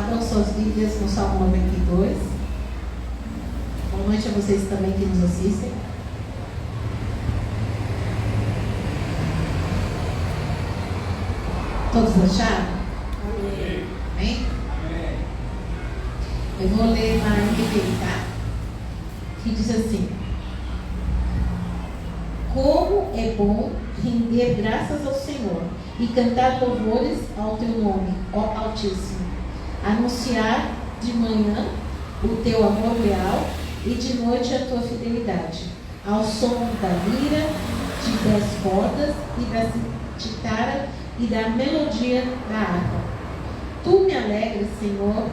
Abram suas Bíblias no Salmo 92. Boa noite a vocês também que nos assistem. Todos acharam? Amém. Amém? Amém. Eu vou ler na NVI, tá? Que diz assim: como é bom render graças ao Senhor e cantar louvores ao teu nome, ó Altíssimo. Anunciar de manhã o teu amor leal e de noite a tua fidelidade, ao som da lira, de 10 cordas e da citara e da melodia da harpa. Tu me alegras, Senhor,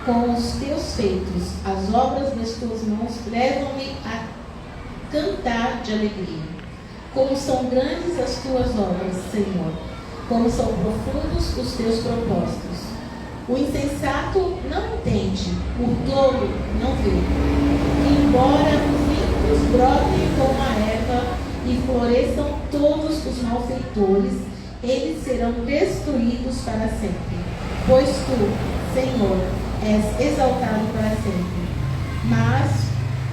com os teus feitos, as obras das tuas mãos levam-me a cantar de alegria. Como são grandes as tuas obras, Senhor, como são profundos os teus propósitos. O insensato não entende, o tolo não vê. Embora os ímpios brotem como a erva e floresçam todos os malfeitores, eles serão destruídos para sempre. Pois tu, Senhor, és exaltado para sempre. Mas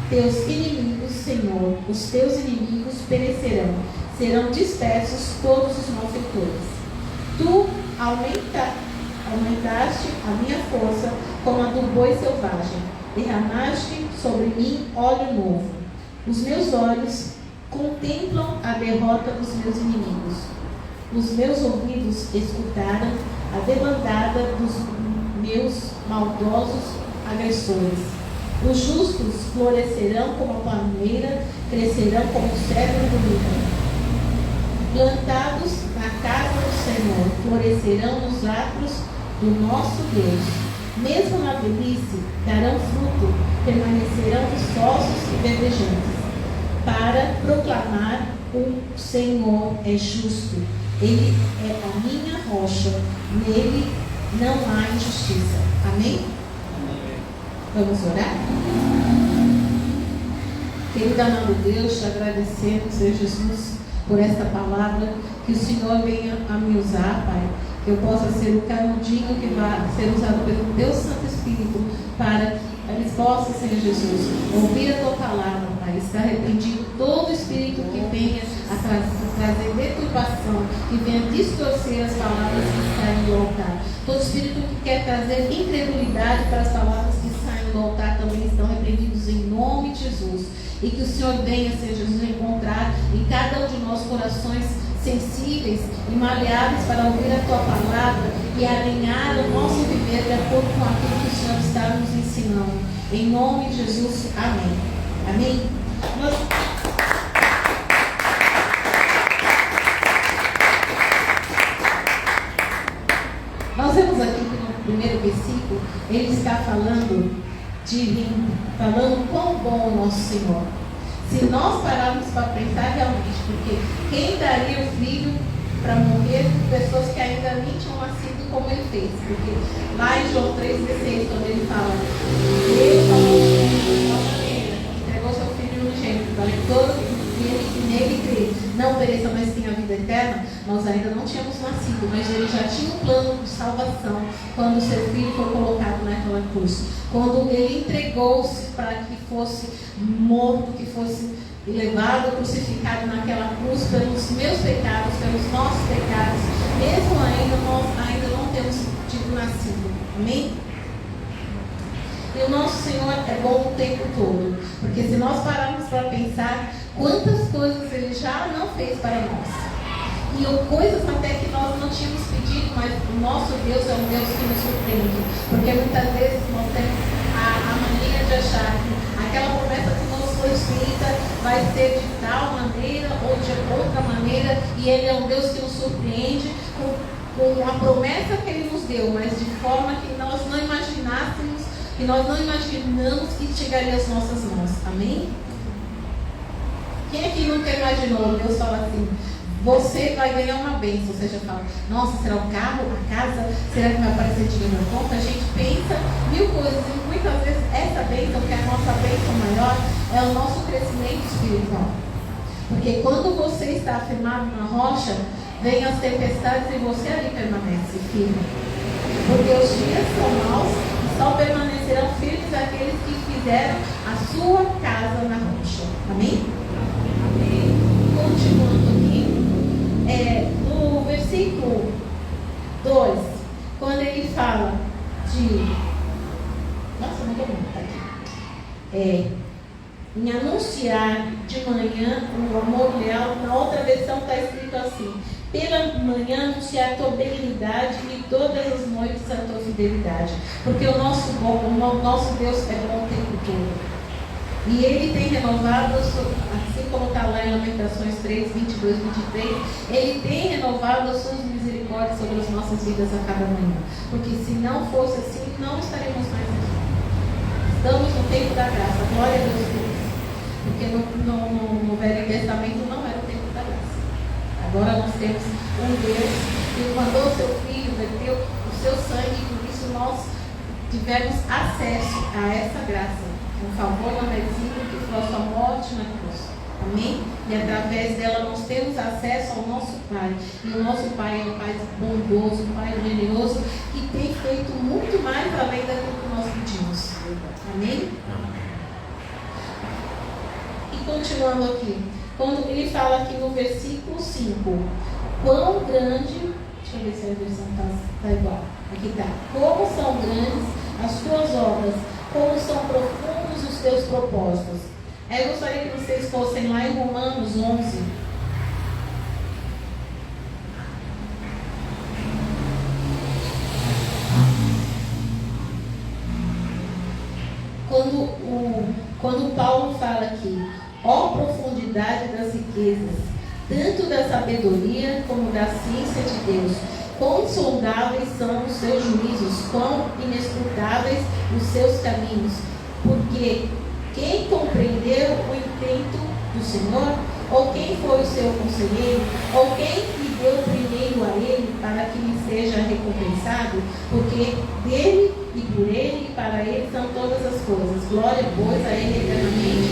teus inimigos, Senhor, os teus inimigos perecerão, serão dispersos todos os malfeitores. Tu aumentaste a minha força como a do boi selvagem, derramaste sobre mim óleo novo. Os meus olhos contemplam a derrota dos meus inimigos. Os meus ouvidos escutaram a debandada dos meus maldosos agressores. Os justos florescerão como a palmeira, crescerão como o cedro do Líbano. Plantados na casa do Senhor, florescerão nos atos do nosso Deus. Mesmo na velhice, darão fruto, permanecerão viçosos e verdejantes, para proclamar: o Senhor é justo. Ele é a minha rocha, nele não há injustiça. Amém? Vamos orar? Querido amado Deus, te agradecemos, Senhor Jesus, por esta palavra, que o Senhor venha a me usar, Pai, que eu possa ser o canudinho que vai ser usado pelo Teu Santo Espírito, para que eles possam, Senhor Jesus, ouvir a Tua palavra, Pai, estar arrependido todo espírito que venha a trazer deturpação, que venha distorcer as palavras que saem do altar. Todo espírito que quer trazer incredulidade para as palavras que saem do altar também estão repreendidos em nome de Jesus. E que o Senhor venha, Senhor Jesus, encontrar em cada um de nós corações sensíveis e maleáveis para ouvir a Tua palavra e alinhar o nosso viver de acordo com aquilo que o Senhor está nos ensinando. Em nome de Jesus, amém. Amém? Nós vemos aqui que no primeiro versículo ele está falando quão bom é o nosso Senhor. Se nós pararmos para pensar realmente, porque quem daria o filho para morrer por pessoas que ainda nem tinham nascido como ele fez? Porque lá em João 3,16, quando ele fala: Deus amou o mundo de tal maneira, entregou seu filho unigênito, para que todos que nele crê não pereçam, mas tenham a vida eterna. Nós ainda não tínhamos nascido, mas ele já tinha um plano de salvação quando o seu filho foi colocado naquela cruz. Quando ele entregou-se para que fosse morto, que fosse levado, crucificado naquela cruz pelos meus pecados, pelos nossos pecados, mesmo nós ainda não temos tido nascido. Amém? E o nosso Senhor é bom o tempo todo, porque se nós pararmos para pensar quantas coisas Ele já não fez para nós, e coisas até que nós não tínhamos pedido, mas o nosso Deus é um Deus que nos surpreende, porque muitas vezes nós temos a mania de achar que aquela promessa que nos foi escrita vai ser de tal maneira ou de outra maneira, e Ele é um Deus que nos surpreende com a promessa que Ele nos deu, mas de forma que nós não imaginássemos, que nós não imaginamos que chegaria às nossas mãos. Amém? Quem aqui nunca imaginou Deus falar assim: você vai ganhar uma bênção? Você já fala: nossa, será o carro, a casa? Será que vai aparecer dinheiro na conta? A gente pensa mil coisas, e muitas vezes essa bênção, que é a nossa bênção maior, é o nosso crescimento espiritual. Porque quando você está afirmado na rocha, vem as tempestades e você ali permanece firme. Porque os dias são maus só permanecerão firmes aqueles que fizeram a sua casa na rocha. Amém? Amém. Continuando aqui, no versículo 2, quando ele fala de... Nossa, não estou muito aqui. Em anunciar de manhã o amor leal, na outra versão está escrito assim: pela manhã anunciar a tua benignidade e todas as noites a tua fidelidade. Porque o nosso Deus é bom o tempo todo. E Ele tem renovado, assim como está lá em Lamentações 3, 22, 23, Ele tem renovado as suas misericórdias sobre as nossas vidas a cada manhã. Porque se não fosse assim, não estaremos mais aqui. Estamos no tempo da graça, glória a Deus por isso. Porque no Velho Testamento não era o tempo da graça. Agora nós temos um Deus que mandou o seu Filho, verteu o seu sangue, por isso nós tivemos acesso a essa graça. Um favor na medicina que foi a sua morte na cruz. Amém? E através dela nós temos acesso ao nosso Pai. E o nosso Pai é um Pai bondoso, um Pai generoso, que tem feito muito mais além daquilo que nós pedimos. Amém? E continuando aqui, quando ele fala aqui no versículo 5, quão grande, deixa eu ver se a versão está igual, aqui está, como são grandes as suas obras, como são profundos os teus propósitos. Eu gostaria que vocês fossem lá em Romanos 11. Quando Paulo fala aqui, ó profundidade das riquezas, tanto da sabedoria como da ciência de Deus, quão sondáveis são os seus juízos, quão inescrutáveis os seus caminhos, porque quem compreendeu o intento do Senhor, ou quem foi o seu conselheiro, ou quem lhe deu primeiro a ele, para que lhe seja recompensado, porque dele e por ele e para ele são todas as coisas. Glória, pois, a ele eternamente.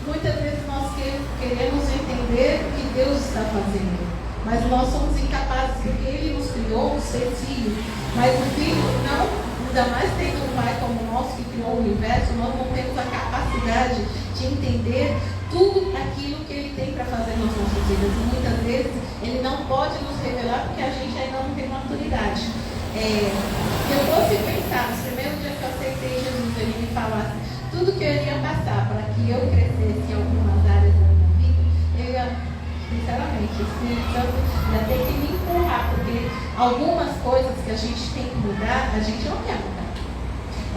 Muitas vezes nós queremos entender o que Deus está fazendo, mas nós somos incapazes, porque Ele nos criou, ser filho. Mas o filho não, ainda mais tendo um pai como o nosso que criou o universo, nós não temos a capacidade de entender tudo aquilo que Ele tem para fazer nas nossas vidas. E muitas vezes Ele não pode nos revelar porque a gente ainda não tem maturidade. Se eu fosse pensar, no primeiro dia que eu aceitei Jesus, Ele me falasse tudo que eu iria passar para que eu crescesse em algumas áreas da minha vida, eu ia, sinceramente, o Espírito Santo ia ter que me empurrar, porque algumas coisas que a gente tem que mudar, a gente não quer mudar,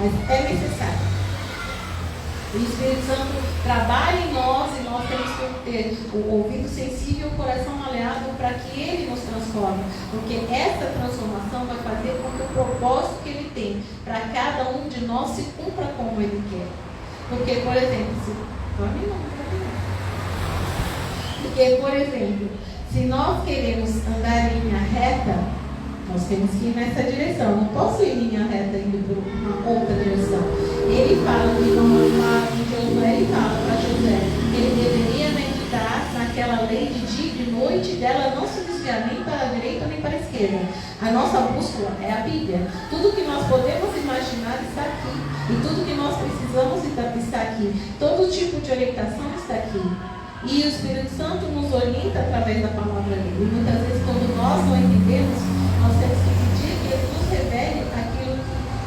mas é necessário. O Espírito Santo trabalha em nós e nós temos que ter o ouvido sensível e o coração maleável para que Ele nos transforme, porque essa transformação vai fazer com que o propósito que Ele tem para cada um de nós se cumpra como Ele quer. Porque, por exemplo, se nós queremos andar em linha reta, nós temos que ir nessa direção. Não posso ir em linha reta indo por uma outra direção. Ele fala que ele fala para José que ele deveria meditar naquela lei de dia e de noite, dela não se desviar nem para a direita nem para a esquerda. A nossa bússola é a Bíblia. Tudo que nós podemos imaginar está aqui. E tudo que nós precisamos está aqui. Todo tipo de orientação está aqui. E o Espírito Santo nos orienta através da palavra dele. E muitas vezes, quando nós não entendemos, nós temos que pedir que ele nos revele aquilo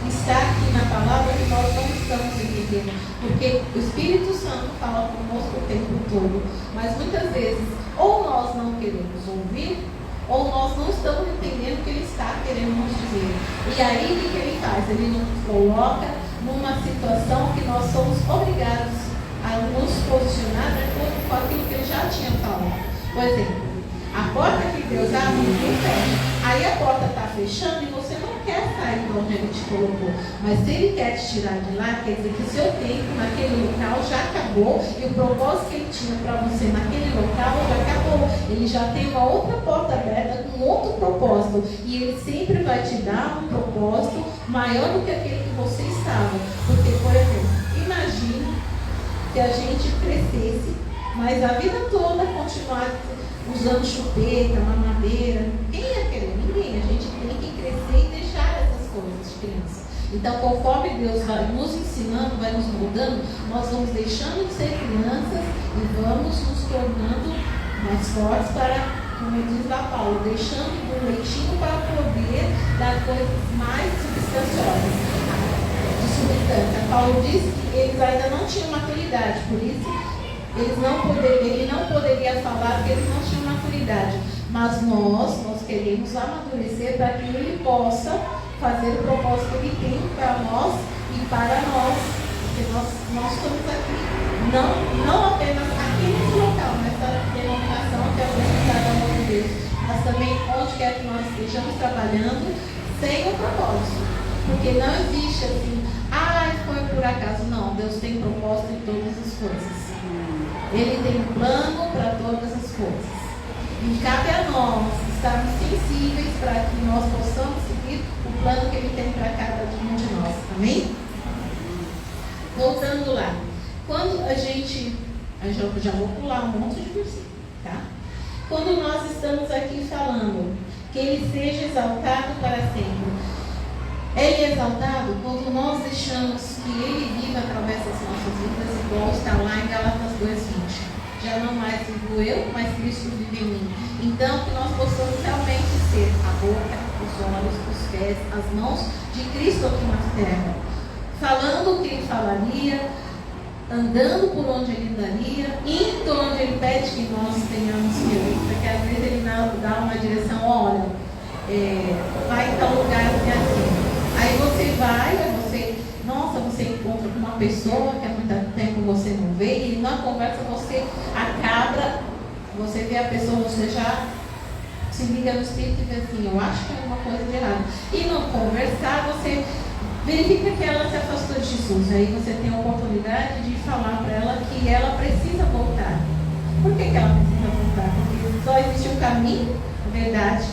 que está aqui na palavra que nós não estamos entendendo. Porque o Espírito Santo fala conosco o tempo todo. Mas muitas vezes, ou nós não queremos ouvir, ou nós não estamos entendendo o que ele está querendo nos dizer. E aí, o que ele faz? Ele nos coloca numa situação que nós somos obrigados a nos posicionar de acordo com aquilo que ele já tinha falado. Por exemplo, a porta que Deus abre, ninguém fecha. Aí a porta está fechando e você não quer sair de onde Ele te colocou. Mas se Ele quer te tirar de lá, quer dizer que o seu tempo naquele local já acabou e o propósito que Ele tinha para você naquele local já acabou. Ele já tem uma outra porta aberta com outro propósito. E Ele sempre vai te dar um propósito maior do que aquele que você estava. Porque, por exemplo, imagine se a gente crescesse, mas a vida toda continuar usando chupeta, mamadeira. Quem ia querer? Ninguém. A gente tem que crescer e deixar essas coisas de criança. Então, conforme Deus vai nos ensinando, vai nos mudando, nós vamos deixando de ser crianças e vamos nos tornando mais fortes para, como diz lá Paulo, deixando do leitinho para poder dar coisas mais substanciosas. De substância. Paulo diz que eles ainda não tinham maturidade, por isso ele não poderia falar porque eles não tinham maturidade. Mas nós queremos amadurecer para que ele possa fazer o propósito que ele tem para nós e para nós. Porque nós estamos aqui, não apenas aqui nesse local, nessa denominação que é apresentada ao nosso Deus, mas também onde quer que nós estejamos trabalhando sem um propósito. Porque não existe assim, foi por acaso. Não, Deus tem propósito em todas as coisas. Ele tem um plano para todas as coisas. E cabe a nós estarmos sensíveis para que nós possamos seguir o plano que ele tem para cada um de nós. Amém? Voltando lá. Quando a gente... Eu já vou pular um monte de versículo, tá? Quando nós estamos aqui falando que ele seja exaltado para sempre. Ele é exaltado quando nós deixamos que ele viva através das nossas vidas, igual está lá em Gálatas 2:20. Já não mais vivo eu, mas Cristo vive em mim. Então, que nós possamos realmente ser a boca, os olhos, os pés, as mãos de Cristo aqui na terra. Falando o que ele falaria, andando por onde ele andaria, indo onde ele pede que nós tenhamos que ir. Porque às vezes ele dá uma direção, olha, vai em tal lugar assim. Aí você vai, você encontra com uma pessoa que há muito tempo você não vê, e na conversa você acaba, você vê a pessoa, você já se liga no espírito e vê assim, eu acho que é alguma coisa de errado. E no conversar, você verifica que ela se afastou de Jesus. Aí você tem a oportunidade de falar para ela que ela precisa voltar. Por que ela precisa voltar? Porque só existe um caminho, a verdade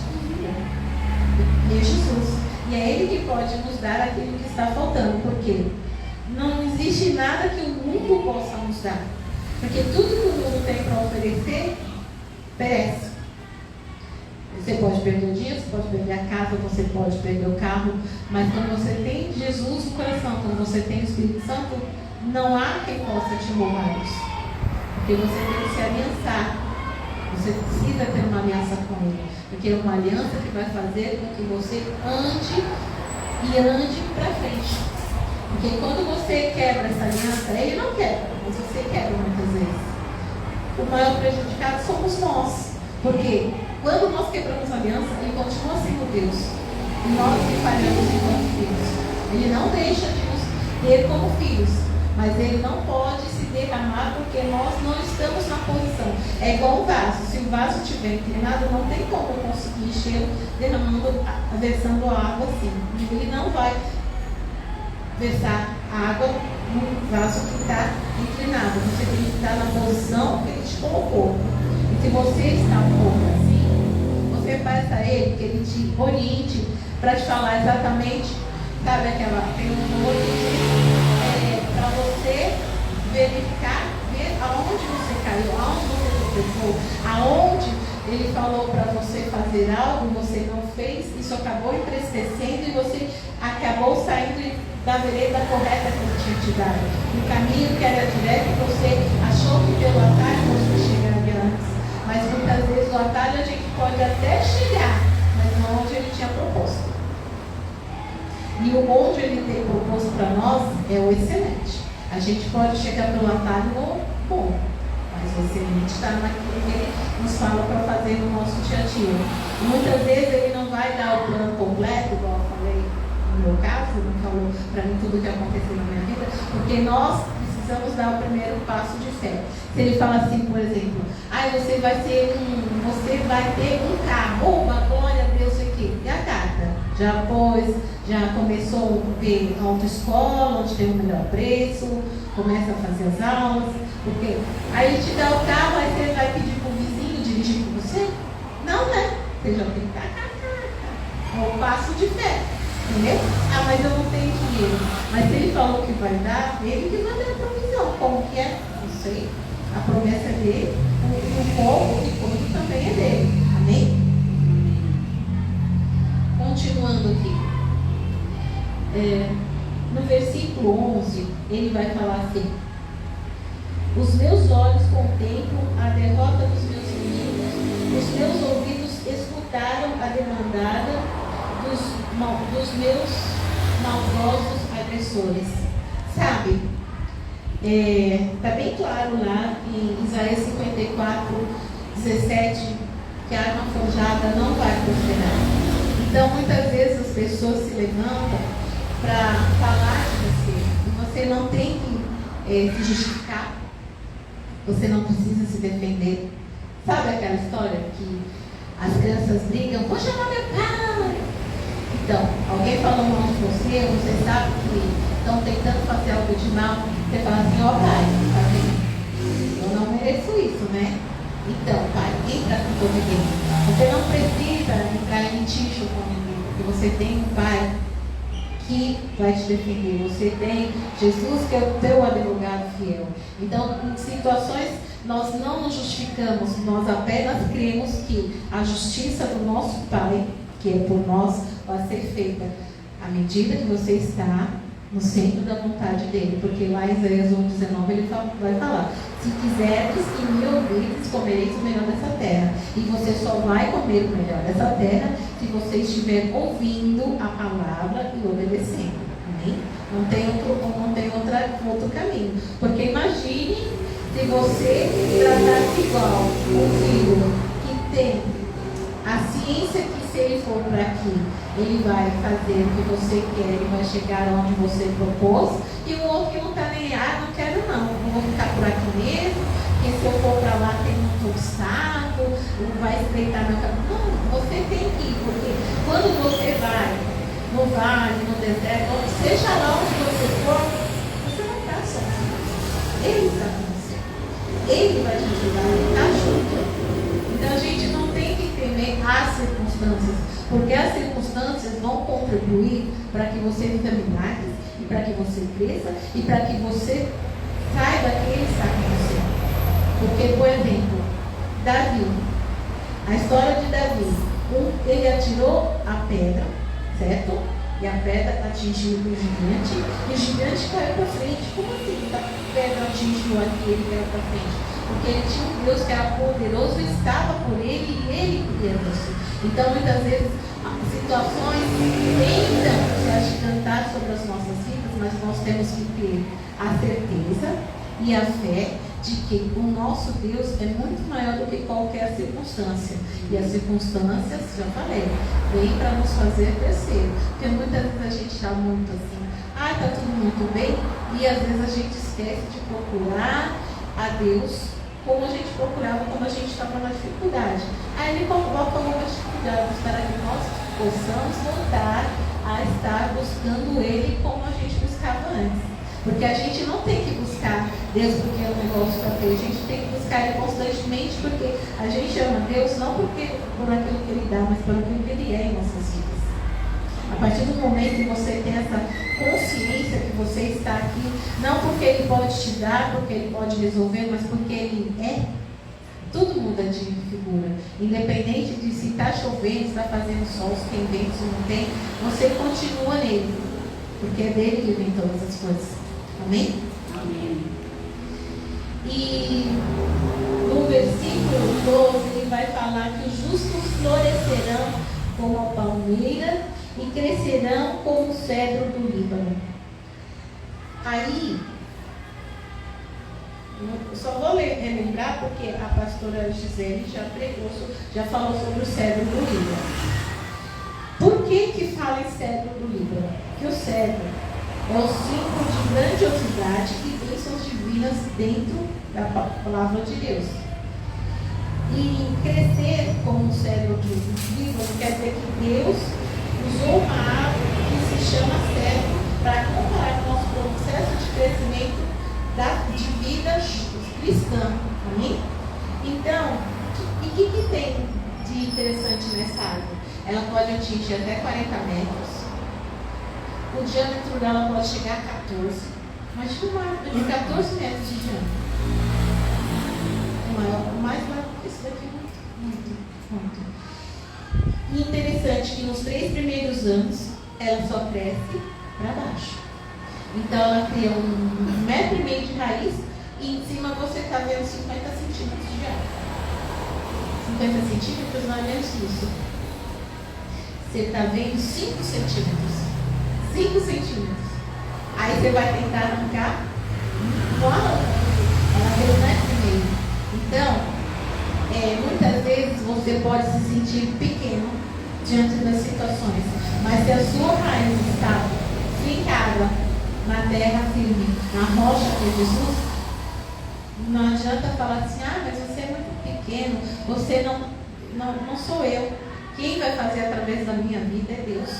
e é Jesus. E é Ele que pode nos dar aquilo que está faltando. Porque não existe nada que o mundo possa nos dar. Porque tudo que o mundo tem para oferecer, perece. Você pode perder o dia, você pode perder a casa, você pode perder o carro. Mas quando você tem Jesus no coração, quando você tem o Espírito Santo, não há quem possa te roubar isso. Porque você tem que se aliançar. Você precisa ter uma aliança com Ele. Porque é uma aliança que vai fazer com que você ande para frente. Porque quando você quebra essa aliança, Ele não quebra, mas você quebra muitas vezes. O maior prejudicado somos nós. Porque quando nós quebramos a aliança, Ele continua sendo Deus. E nós que falhamos enquanto filhos. Ele não deixa de nos ter como filhos. Mas Ele não pode se derramar porque nós não estamos na posição. É igual um vaso. Se o vaso estiver inclinado, não tem como eu conseguir encher versando a água assim. Ele não vai versar a água no vaso que está inclinado. Você tem que estar na posição que Ele te colocou. E se você está um pouco assim, você peça a Ele que Ele te oriente para te falar exatamente, sabe aquela, tem um oriente para você verificar, ver aonde você caiu, aonde você tropeçou, aonde Ele falou para você fazer algo, você não fez, isso acabou entristecendo e você acabou saindo da vereda correta que Ele tinha te dado. O caminho que era direto, você achou que pelo atalho você chegaria antes. Mas muitas vezes o atalho a gente pode até chegar, mas não onde Ele tinha proposto. E o onde Ele tem proposto para nós é o excelente. A gente pode chegar pelo atalho no bom, mas o excelente está naquilo que Ele nos fala para fazer no nosso dia a dia. E muitas vezes Ele não vai dar o plano completo, igual eu falei no meu caso, Ele falou para mim tudo o que aconteceu na minha vida, porque nós precisamos dar o primeiro passo de fé. Se Ele fala assim, por exemplo, você vai ter um carro, glória a Deus, aqui. E a carta? Já começou a ver autoescola, onde tem o melhor preço, começa a fazer as aulas, porque aí Ele te dá o carro, aí você vai pedir para o vizinho dirigir com você? Não, né? Você já tem que dar a carta. É o passo de fé. Entendeu? Mas eu não tenho dinheiro. Mas se Ele falou que vai dar, Ele que vai dar a provisão. Como que é? Não sei. A promessa é dele, o povo e tudo também é dele. Amém? Continuando aqui. no versículo 11, ele vai falar assim: os meus olhos contemplam a derrota dos meus inimigos, os meus ouvidos escutaram a demandada dos meus maldosos agressores. Sabe, está bem claro lá em Isaías 54:17, que a arma forjada não vai prosperar. Então, muitas vezes as pessoas se levantam para falar de você, e você não tem que se justificar, você não precisa se defender. Sabe aquela história que as crianças brigam: vou chamar meu pai. Então, alguém falou mal de você, você sabe que estão tentando fazer algo de mal, você fala assim: ó pai, tá vendo? Eu não mereço isso, né? Então, pai, entra com todo ninguém. Você não precisa entrar em litígio com ninguém, porque você tem um pai que vai te defender. Você tem Jesus, que é o teu advogado fiel. Então, em situações, nós não nos justificamos, nós apenas cremos que a justiça do nosso Pai, que é por nós, vai ser feita à medida que você está no centro da vontade dele. Porque lá em Isaías 1:19 ele vai falar: se quiserdes e me ouvirdes, comereis o melhor dessa terra. E você só vai comer o melhor dessa terra se você estiver ouvindo a palavra e obedecendo. Amém? Não tem outro caminho. Porque imagine se você tratasse igual um filho que tem a ciência que, se ele for para aqui, ele vai fazer o que você quer, ele vai chegar onde você propôs, e o outro que não está nem: não quero não vou ficar por aqui mesmo, porque se eu for para lá tem muito obstáculo, não vai estreitar meu caminho. Não, você tem que ir, porque quando você vai no vale, no deserto, seja lá onde você for, você não está sozinho. Ele está com você. Ele vai te ajudar, ele está junto. Então a gente não tem que temer as circunstâncias, porque as circunstâncias vão contribuir para que você viva milagres, e para que você cresça, e para que você saiba que ele está com você. Porque, por exemplo, Davi, a história de Davi, ele atirou a pedra, certo? E a pedra atingiu o gigante, e o gigante caiu para frente. Como assim? A pedra atingiu aqui e ele caiu para frente? Porque ele tinha um Deus que era poderoso, estava por ele e ele queria isso. Então, muitas vezes, situações tentam se agigantar sobre as nossas vidas, mas nós temos que ter a certeza e a fé de que o nosso Deus é muito maior do que qualquer circunstância. E as circunstâncias, já falei, vêm para nos fazer crescer. Porque muitas vezes a gente está muito assim: está tudo muito bem, e às vezes a gente esquece de procurar a Deus como a gente procurava quando a gente estava na dificuldade. Aí ele coloca algumas dificuldades para que nós possamos voltar a estar buscando ele como a gente buscava antes. Porque a gente não tem que buscar Deus porque é um negócio para ter, a gente tem que buscar ele constantemente, porque a gente ama Deus não por aquilo que ele dá, mas por aquilo que ele é em nossas vidas. A partir do momento que você tem essa consciência que você está aqui, não porque ele pode te dar, porque ele pode resolver, mas porque ele é, tudo muda de figura. Independente de se está chovendo, se está fazendo sol, se tem vento, se não tem, você continua nele, porque é dele que vem todas as coisas. Amém? Amém. E no versículo 12 ele vai falar que os justos florescerão como a palmeira e crescerão como o cedro do Líbano. Aí, eu só vou relembrar porque a pastora Gisele já falou sobre o cedro do Líbano. Por que fala em cedro do Líbano? Porque o cedro é o símbolo de grandiosidade e bênçãos divinas dentro da palavra de Deus. E crescer como o cedro do Líbano quer dizer que Deus usou uma árvore que se chama cedro para comparar com o nosso processo de crescimento de vida cristã. Amém? Então, o que tem de interessante nessa árvore? Ela pode atingir até 40 metros. O diâmetro dela pode chegar a 14. Imagina uma árvore de 14 metros de diâmetro. Mais maior que isso daqui, muito. E interessante que nos 3 primeiros anos ela só cresce para baixo. Então ela cria 1,5 metro de raiz e em cima você está vendo 50 centímetros de água. 50 centímetros não é menos isso. Você está vendo 5 centímetros. 5 centímetros. Aí você vai tentar arrancar com a outra. Ela tem 1,5 metro. Então, muitas vezes você pode se sentir pequeno diante das situações. Mas se a sua raiz está fincada na terra firme, na rocha que é Jesus, não adianta falar assim, mas você é muito pequeno, você não sou eu. Quem vai fazer através da minha vida é Deus.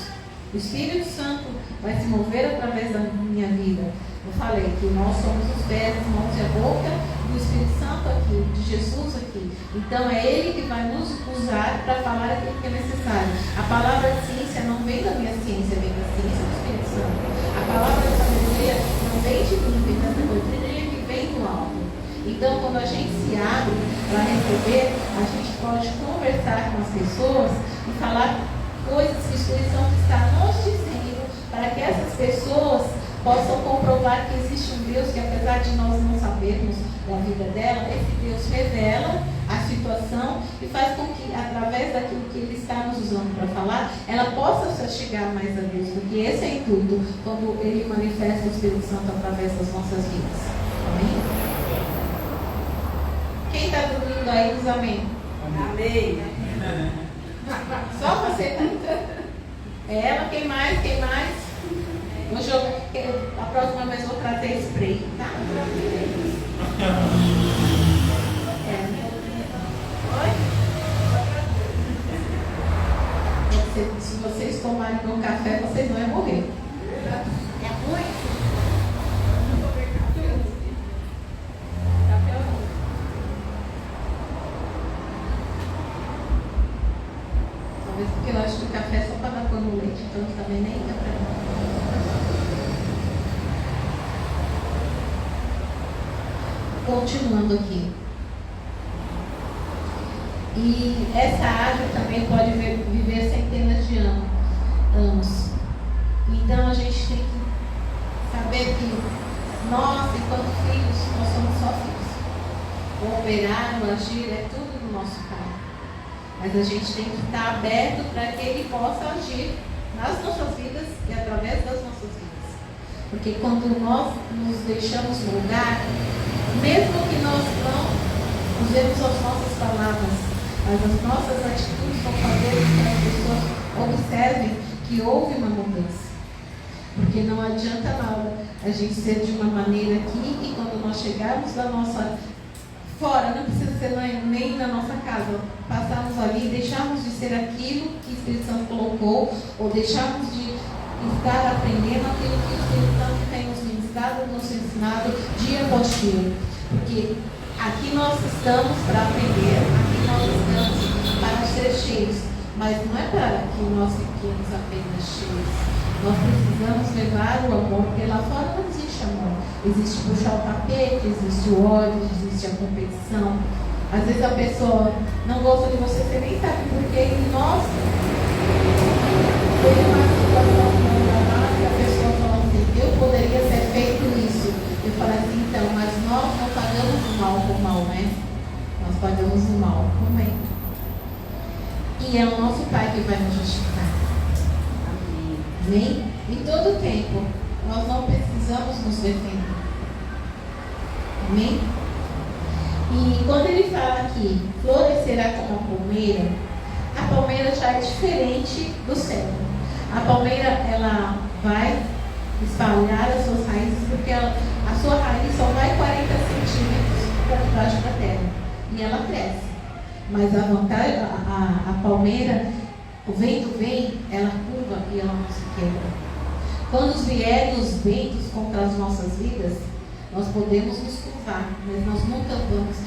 O Espírito Santo vai se mover através da minha vida. Eu falei que nós somos os pés, as mãos e a boca do Espírito Santo aqui, de Jesus aqui. Então é Ele que vai nos usar para falar aquilo que é necessário. A palavra ciência não vem da minha ciência, vem da ciência do Espírito Santo. A palavra de sabedoria não vem de mim, vem da sabedoria que vem do alto. Então, quando a gente se abre para receber, a gente pode conversar com as pessoas e falar coisas que o Espírito Santo está nos dizendo, para que essas pessoas possam comprovar que existe um Deus que, apesar de nós não sabermos da vida dela, esse Deus revela a situação e faz com que, através daquilo que Ele está nos usando para falar, ela possa se chegar mais a Deus, porque esse é o intuito quando Ele manifesta o Espírito Santo através das nossas vidas. Amém? Quem está dormindo aí diz amém. Amém. Só você canta. Ela, quem mais? Quem mais? Hoje a próxima vez eu vou trazer spray, tá? Oi? Se vocês tomarem meu café, vocês não vão morrer. É ruim? Porque eu acho que o café é só para dar pão no leite, então também nem dá para mim. Continuando aqui. E essa árvore também pode viver centenas de anos. Então a gente tem que saber que nós, enquanto filhos, nós somos só filhos. O operar, o agir é tudo do nosso Pai. Mas a gente tem que estar aberto para que Ele possa agir nas nossas vidas e através das nossas vidas. Porque quando nós nos deixamos moldar, mesmo que nós não usemos as nossas palavras, mas as nossas atitudes vão fazer com que as pessoas observem que houve uma mudança. Porque não adianta nada a gente ser de uma maneira aqui e quando nós chegarmos da nossa fora, não precisa ser nem na nossa casa, passarmos ali e deixarmos de ser aquilo que o Espírito Santo colocou, ou deixarmos de estar aprendendo aquilo que o Espírito Santo tem nos ministrado, nos ensinado dia após dia. Porque aqui nós estamos para aprender, aqui nós estamos para ser cheios, mas não é para que nós fiquemos apenas cheios. Nós precisamos levar o amor, porque lá fora não existe amor. Existe puxar o tapete, existe o ódio, existe a competição. Às vezes a pessoa não gosta de você, você nem sabe porque nós teve uma situação que a pessoa fala assim, eu poderia ter feito isso. Eu falo assim, então, mas nós não pagamos o mal com o mal, né? Nós pagamos o mal com o bem. E é o nosso Pai que vai nos justificar. Amém? Em todo tempo, nós não precisamos nos defender. Amém? E quando ele fala aqui, florescerá como a palmeira já é diferente do cedro. A palmeira, ela vai espalhar as suas raízes, porque a sua raiz só vai 40 centímetros para debaixo da terra. E ela cresce. Mas a vantagem, a palmeira, o vento vem, ela curva e ela não se quebra. Quando vierem os ventos contra as nossas vidas, nós podemos nos curvar, mas nós nunca vamos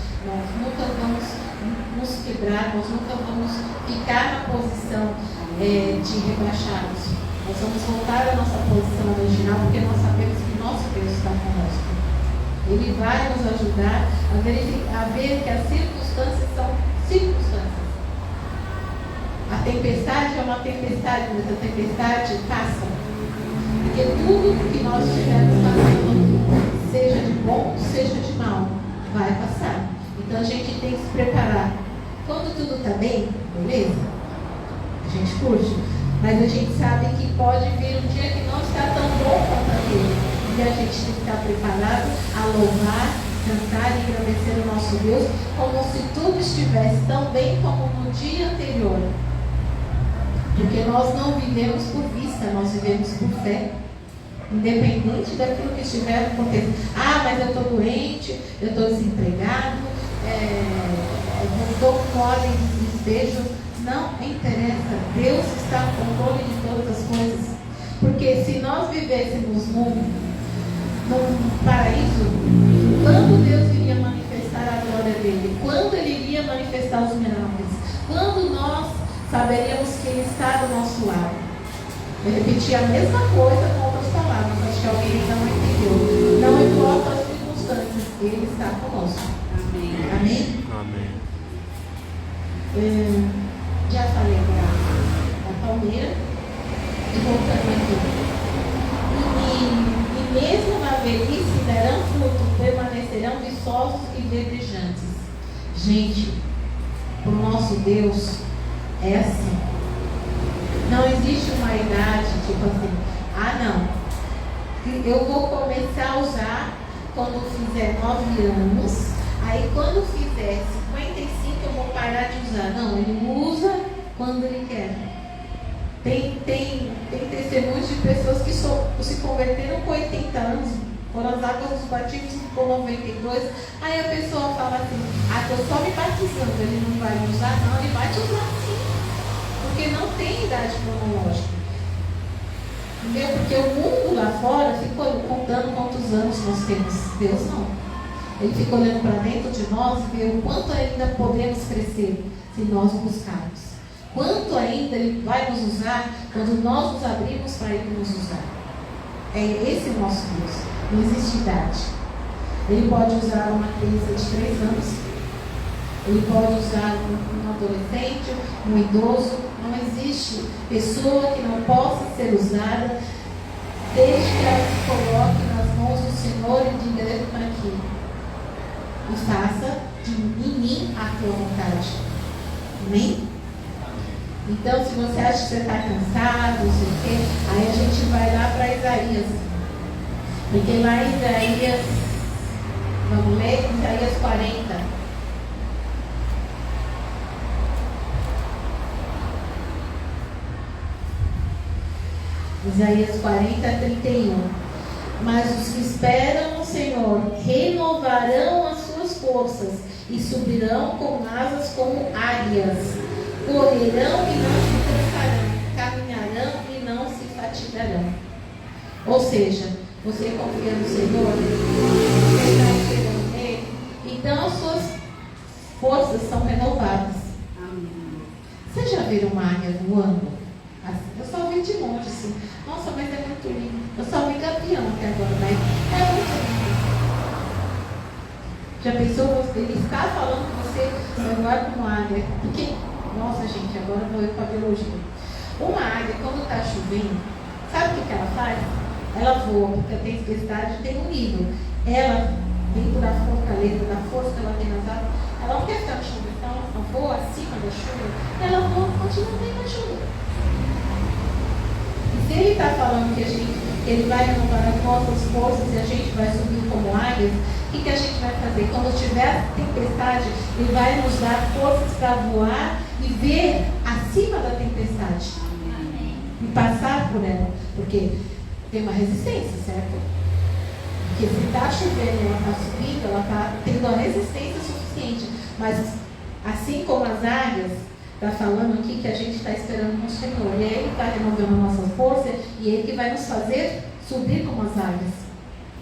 nos quebrar, nós nunca vamos ficar na posição de rebaixados. Nós vamos voltar à nossa posição original, porque nós sabemos que nosso Deus está conosco. Ele vai nos ajudar a ver que as circunstâncias são circunstâncias. A tempestade é uma tempestade, mas a tempestade passa. Porque tudo que nós estivermos passando, seja de bom, seja de mal, vai passar. Então a gente tem que se preparar. Quando tudo está bem, beleza? A gente curte. Mas a gente sabe que pode vir um dia que não está tão bom quanto aquele. E a gente tem que estar preparado a louvar, cantar e agradecer o nosso Deus, como se tudo estivesse tão bem como no dia anterior. Porque nós não vivemos por vista, nós vivemos por fé. Independente daquilo que estiver acontecendo. Ah, mas eu estou doente, eu estou desempregado, eu estou com ordem de despejo. Não interessa. Deus está no controle de todas as coisas. Porque se nós vivêssemos num paraíso, quando Deus iria manifestar a glória dele? Quando ele iria manifestar os milagres? Quando nós saberíamos que ele está do nosso lado? Eu repeti a mesma coisa com outras palavras, acho que alguém ainda não entendeu. Não importa as circunstâncias, ele está conosco. Amém? Amém? Amém. Já falei da palmeira. E voltando aqui. E mesmo na velhice darão fruto, permanecerão viçosos e verdejantes. Gente, o nosso Deus é assim. Não existe uma idade, tipo assim, não, eu vou começar a usar quando fizer 9 anos, aí quando fizer 55 eu vou parar de usar. Não, ele usa quando ele quer. Tem testemunhos de pessoas que se converteram com 80 anos, foram as águas dos batismos com 92, aí a pessoa fala assim, estou só me batizando, ele não vai usar? Não, ele vai te usar sim. Porque não tem idade cronológica. Entendeu? Porque o mundo lá fora fica contando quantos anos nós temos. Deus não. Ele fica olhando para dentro de nós e vê o quanto ainda podemos crescer se nós buscarmos. Quanto ainda ele vai nos usar quando nós nos abrimos para ele nos usar. É esse o nosso Deus. Não existe idade. Ele pode usar uma criança de 3 anos. Ele pode usar um adolescente, um idoso. Não existe pessoa que não possa ser usada, desde que ela se coloque nas mãos do Senhor e diga: leva aqui e faça em mim a tua vontade. Amém? Então, se você acha que você está cansado, não sei o quê, aí a gente vai lá para Isaías. Porque lá em Isaías, vamos ler Isaías 40. Isaías 40, 31. Mas os que esperam no Senhor renovarão as suas forças e subirão com asas como águias. Correrão e não se cansarão, caminharão e não se fatigarão. Ou seja, você confia no Senhor, você está esperando nele, então as suas forças são renovadas. Vocês já viram uma águia voando? Eu só vi de longe assim. Nossa, mas é muito lindo. Eu só vi gavião até agora, mas é muito lindo. Já pensou ele está falando que você vai voar como águia? Porque, nossa gente, agora eu vou ir para a biologia. Uma águia, quando está chovendo, sabe o que ela faz? Ela voa, porque a tempestade tem um nível. Ela, dentro da fortaleza, da força que ela tem nas asas, ela não quer ficar na chuva, então ela voa acima da chuva, ela voa, continua dentro da chuva. Se ele está falando que ele vai renovar as nossas forças e a gente vai subir como águias, o que a gente vai fazer? Quando tiver tempestade, ele vai nos dar forças para voar e ver acima da tempestade. E passar por ela. Porque tem uma resistência, certo? Porque se está chovendo e ela está subindo, ela está tendo a resistência suficiente. Mas assim como as águias, está falando aqui que a gente está esperando no Senhor. E Ele está renovando a nossa força e Ele que vai nos fazer subir como as águias.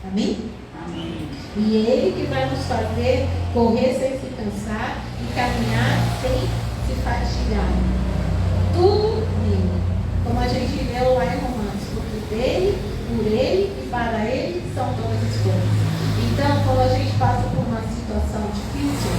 Amém? Amém. E Ele que vai nos fazer correr sem se cansar e caminhar sem se fatigar. Tudo nele. Como a gente leu lá em Romanos. Porque dele, por Ele e para Ele são todas as coisas. Então, quando a gente passa por uma situação difícil,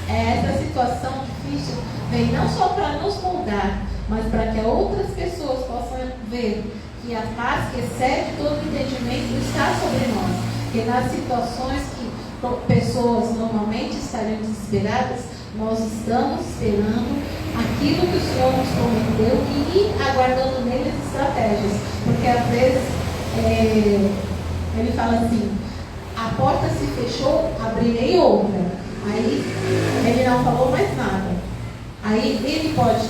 essa situação difícil vem não só para nos moldar, mas para que outras pessoas possam ver que a paz que excede todo entendimento está sobre nós. Porque nas situações que pessoas normalmente estariam desesperadas, nós estamos esperando aquilo que o Senhor nos prometeu e aguardando neles estratégias. Porque às vezes ele fala assim: a porta se fechou, abrirei outra. Aí ele não falou mais nada. Aí ele pode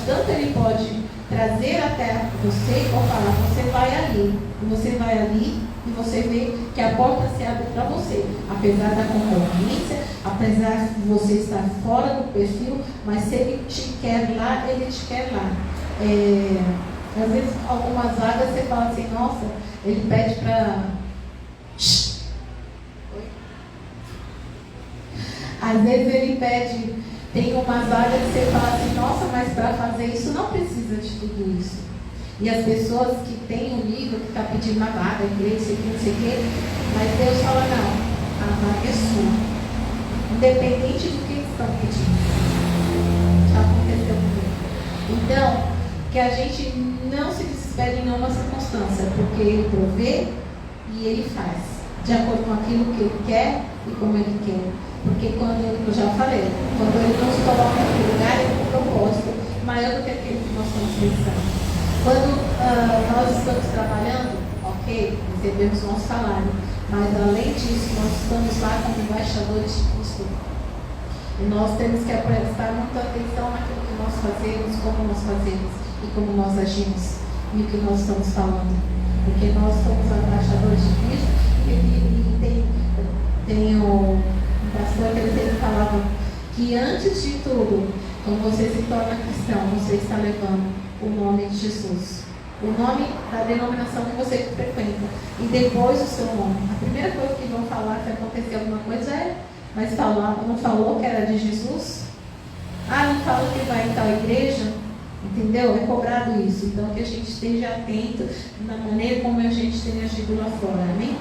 trazer até você ou falar: você vai ali, e você vai ali e você vê que a porta se abre para você, apesar da concorrência, apesar de você estar fora do perfil, mas se ele te quer lá, ele te quer lá. Às vezes algumas vagas você fala assim: nossa, ele pede para... Às vezes ele pede, tem umas vagas que você fala assim: nossa, mas para fazer isso não precisa de tudo isso. E as pessoas que têm um nível, que está pedindo uma vaga, igreja, não sei o quê, mas Deus fala: não, a vaga é sua, independente do que eles estão pedindo. Já aconteceu comigo. Então, que a gente não se desespere em nenhuma circunstância, porque Ele provê e Ele faz, de acordo com aquilo que Ele quer e como Ele quer. Porque quando eu já falei, quando Ele nos coloca em lugar, Ele tem um propósito maior do que aquele que nós estamos pensando. Quando nós estamos trabalhando, ok, recebemos nosso salário, mas além disso, nós estamos lá como embaixadores de Cristo. E nós temos que prestar muita atenção naquilo que nós fazemos, como nós fazemos e como nós agimos e o que nós estamos falando. Porque nós somos embaixadores de Cristo e tem um pastor que ele sempre falava que antes de tudo, quando você se torna cristão, você está levando o nome de Jesus, o nome da denominação que você frequenta, e depois o seu nome. A primeira coisa que vão falar se acontecer alguma coisa mas não falou que era de Jesus? Não falou que vai em tal igreja? Entendeu? É cobrado isso. Então que a gente esteja atento na maneira como a gente tem agido lá fora. Amém?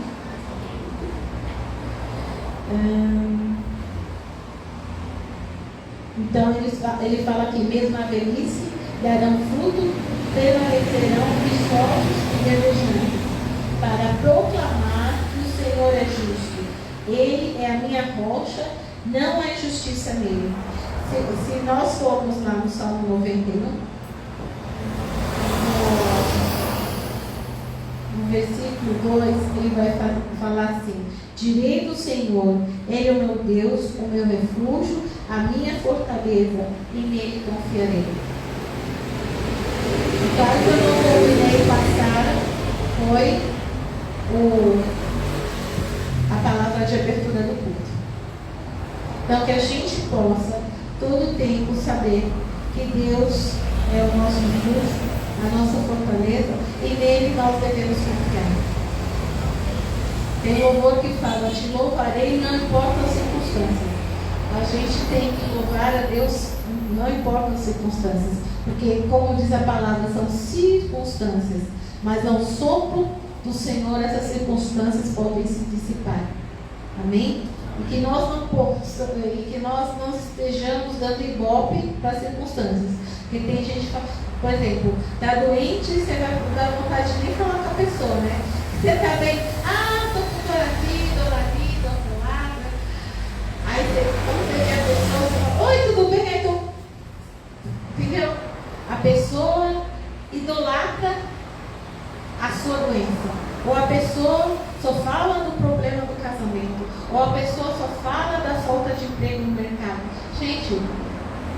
Então ele fala aqui: mesmo a velhice darão fruto, permanecerão viçosos e desejantes, para proclamar que o Senhor é justo. Ele é a minha rocha, não há injustiça nele. Se nós formos lá no Salmo 91, no versículo 2, ele vai falar assim: direi do Senhor, Ele é o meu Deus, o meu refúgio, a minha fortaleza, e nele confiarei. O caso que eu não terminei passar foi a palavra de abertura do culto. Então, que a gente possa, todo o tempo, saber que Deus é o nosso refúgio, a nossa fortaleza, e nele nós devemos confiar. Tem louvor que fala: te louvarei, não importa as circunstâncias. A gente tem que louvar a Deus, não importa as circunstâncias. Porque, como diz a palavra, são circunstâncias, mas ao sopro do Senhor essas circunstâncias podem se dissipar. Amém? E que nós não estejamos dando ibope para as circunstâncias. Porque tem gente que fala, por exemplo, está doente, você vai dar vontade de nem falar com a pessoa, né? Você está bem, estou com dor aqui, dor lá. Aí quando você vê a pessoa, você fala: oi, tudo bem? Aí tu... Entendeu? A pessoa idolatra a sua doença. Ou a pessoa só fala do problema do casamento. Ou a pessoa só fala da falta de emprego no mercado. Gente,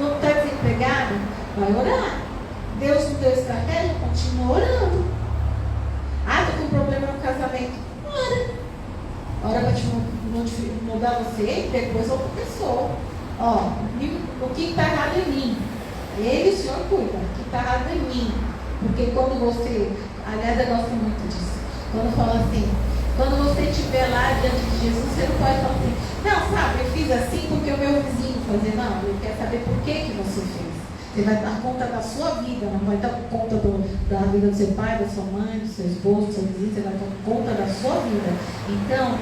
não está desempregado? Vai orar. Deus não deu estratégia? Continua orando. Estou com problema no casamento. Ora para te mudar você e depois outra pessoa. O que está errado em mim? Ele, o Senhor, cuida. O que está errado em mim? Porque quando você... Aliás, eu gosto muito disso. Quando fala assim, quando você estiver lá diante de Jesus, você não pode falar assim: não, sabe, eu fiz assim porque o meu vizinho fazia. Não, ele quer saber por que você fez. Você vai dar conta da sua vida, não vai dar conta da vida do seu pai, da sua mãe, do seu esposo, do seu vizinho. Você vai dar conta da sua vida. Então,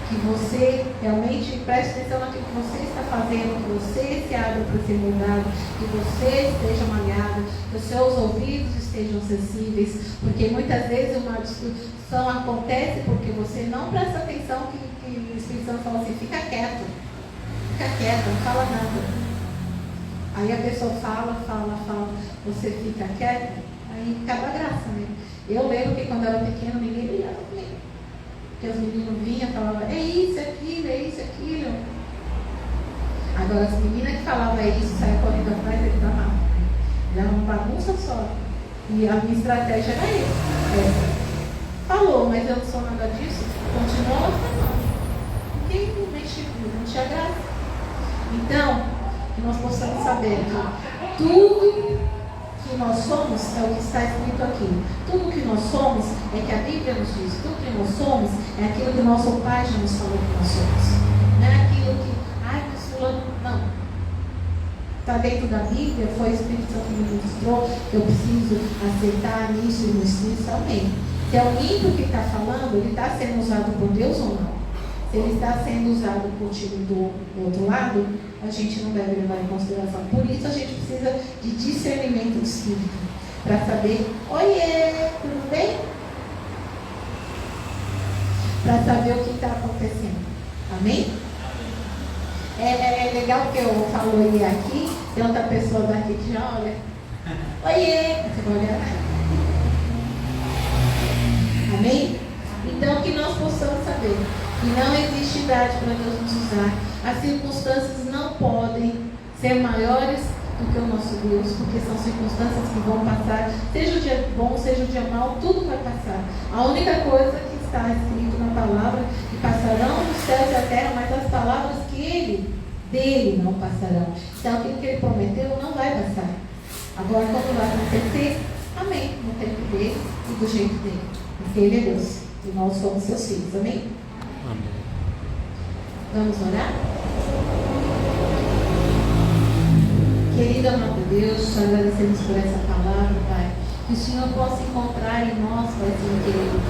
que você realmente preste atenção naquilo que você está fazendo, que você se abra para ser mudado, que você esteja malhado, que os seus ouvidos estejam sensíveis, porque muitas vezes uma discussão acontece porque você não presta atenção que o Espírito Santo fala assim, fica quieto, não fala nada. Aí a pessoa fala, você fica quieto, aí acaba a graça, né? Eu lembro que quando eu era pequena, ninguém brigava comigo. Porque os meninos vinham e falavam, é isso, aquilo. Agora as meninas que falavam isso, saiam correndo atrás, eles amavam. Era uma bagunça só. E a minha estratégia era essa. Falou, mas eu não sou nada disso, continua falando. Ninguém não te agrada. Então, que nós possamos saber que tudo que nós somos é o que está escrito aqui. Tudo que nós somos é que a Bíblia nos diz. Tudo que nós somos é aquilo que o nosso Pai já nos falou que nós somos. Não é aquilo que, mas fulano, não. Está dentro da Bíblia, foi o Espírito Santo que me mostrou que eu preciso aceitar isso e no Espírito. Amém. Se é o ímpio que está falando, ele está sendo usado por Deus ou não? Se ele está sendo usado por time do outro lado, a gente não deve levar em consideração. Por isso a gente precisa de discernimento do Espírito, para saber, oiê, tudo bem? Para saber o que está acontecendo. Amém? É legal que eu falo oiê aqui, tem outra pessoa daqui que já olha. Oiê! Você vai olhar? Amém? Então que nós possamos saber que não existe idade para Deus nos usar. As circunstâncias não podem ser maiores do que o nosso Deus, porque são circunstâncias que vão passar, seja o dia bom, seja o dia mau, tudo vai passar. A única coisa que está escrito na palavra, que passarão os céus e a terra, mas as palavras que dele não passarão. Então aquilo que ele prometeu não vai passar. Agora quando vai acontecer, amém, no tempo dele e do jeito dele, porque ele é Deus e nós somos seus filhos, amém? Amém. Vamos orar? Querido amado Deus, te agradecemos por essa palavra, Pai. Que o Senhor possa encontrar em nós, Paizinho querido,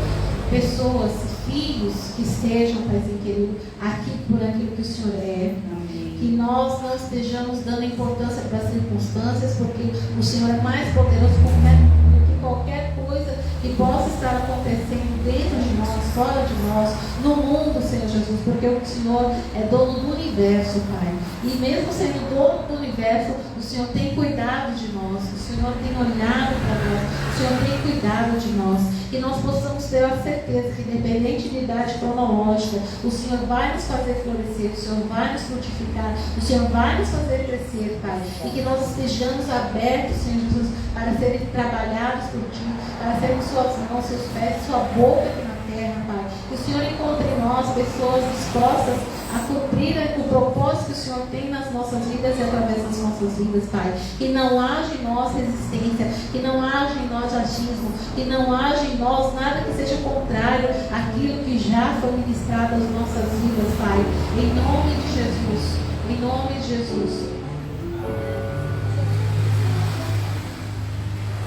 pessoas, filhos que estejam, Paizinho querido, aqui por aquilo que o Senhor é. Amém. Que nós não estejamos dando importância para as circunstâncias, porque o Senhor é mais poderoso do que qualquer coisa que possa estar acontecendo dentro de nós, fora de nós, no mundo, Senhor Jesus, porque o Senhor é dono do universo, Pai. E mesmo sendo dono do universo, o Senhor tem cuidado de nós, o Senhor tem olhado para nós, o Senhor tem cuidado de nós. Que nós possamos ter a certeza que, independente de idade cronológica, o Senhor vai nos fazer florescer, o Senhor vai nos frutificar, o Senhor vai nos fazer crescer, Pai. E que nós estejamos abertos, Senhor Jesus, para serem trabalhados por Ti, para sermos suas mãos, seus pés, sua boca aqui na terra, Pai. Que o Senhor encontre em nós pessoas dispostas a cumprir o propósito que o Senhor tem nas nossas vidas e através das nossas vidas, Pai. Que não haja em nós resistência, que não haja em nós achismo, que não haja em nós nada que seja contrário àquilo que já foi ministrado às nossas vidas, Pai. Em nome de Jesus. Em nome de Jesus.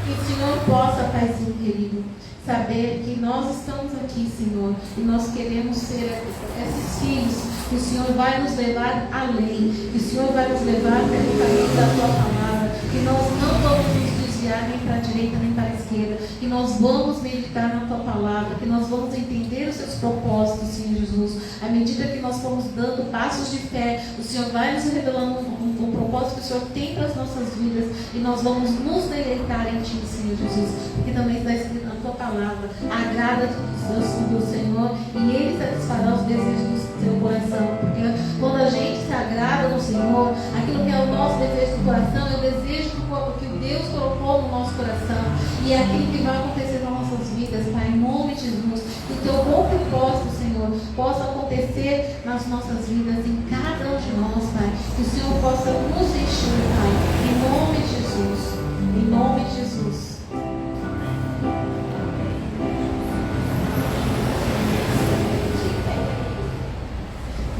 Que o Senhor possa, Paizinho querido, saber que nós estamos aqui, Senhor, e nós queremos ser esses filhos, que o Senhor vai nos levar além, que o Senhor vai nos levar pelo caminho da Tua palavra, que nós não vamos nos desviar nem para a direita nem para a esquerda, que nós vamos meditar na Tua palavra, que nós vamos entender os Seus propósitos, Senhor Jesus. À medida que nós formos dando passos de fé, o Senhor vai nos revelando um propósito que o Senhor tem para as nossas vidas, e nós vamos nos deleitar em Ti, Senhor Jesus, porque também está escrito na Tua palavra: agrada-te do Senhor e Ele satisfará os desejos do teu coração. Porque quando a gente se agrada no Senhor, aquilo que é o nosso desejo do coração é o desejo do corpo que Deus colocou no nosso coração, e é aquilo que vai acontecer nas nossas vidas, Pai, em nome de Jesus. Que o Teu bom propósito, Senhor, possa acontecer nas nossas vidas, em cada um de nós, Pai. Que o Senhor possa nos encher, Pai, em nome de Jesus. Em nome de Jesus.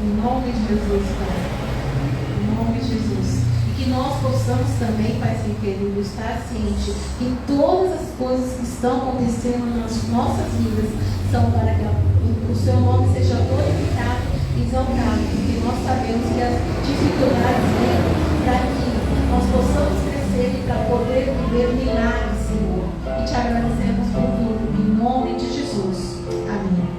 Em nome de Jesus, Pai. Em nome de Jesus. E que nós possamos também, Pai sem querido, estar ciente que todas as coisas que estão acontecendo nas nossas vidas são para que o Seu nome seja glorificado exaltado, porque nós sabemos que as dificuldades vêm para que nós possamos crescer e para poder viver milagres, Senhor. E te agradecemos por tudo, em nome de Jesus. Amém.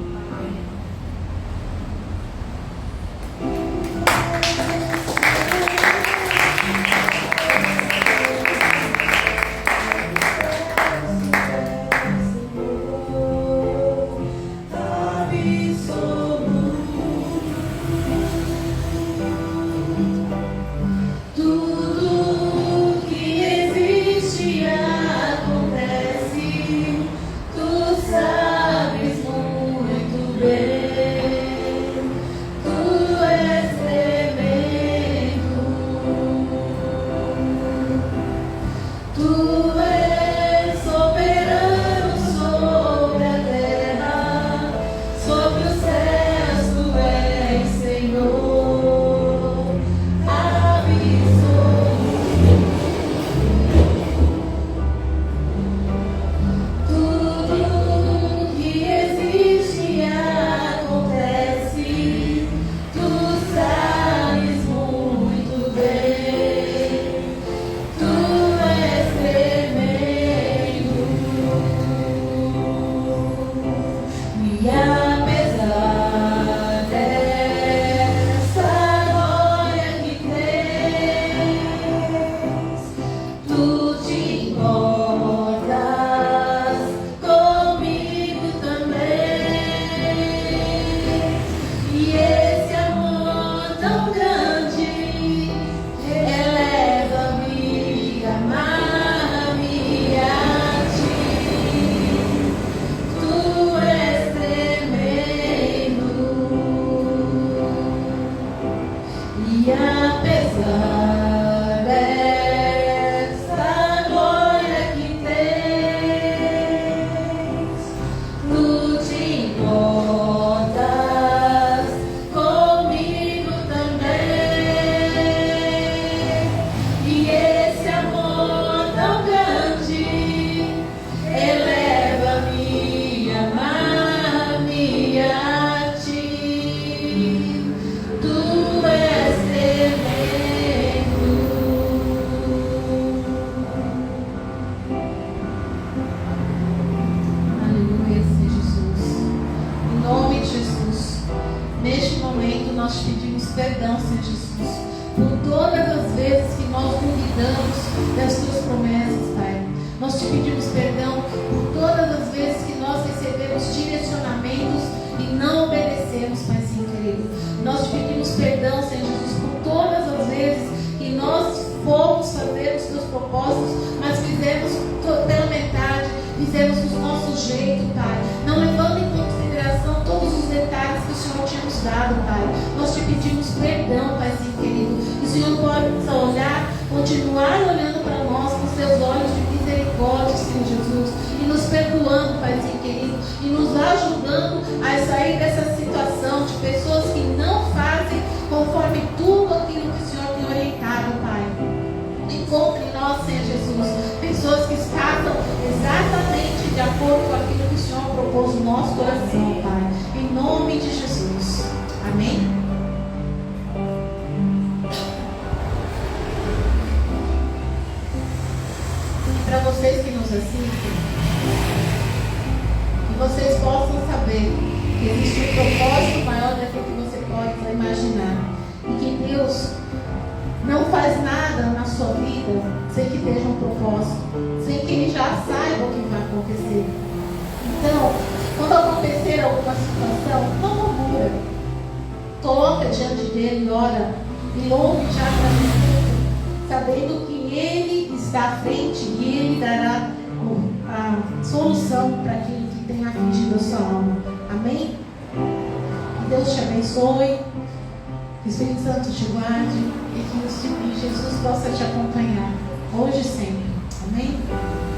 Possa te acompanhar hoje e sempre. Amém?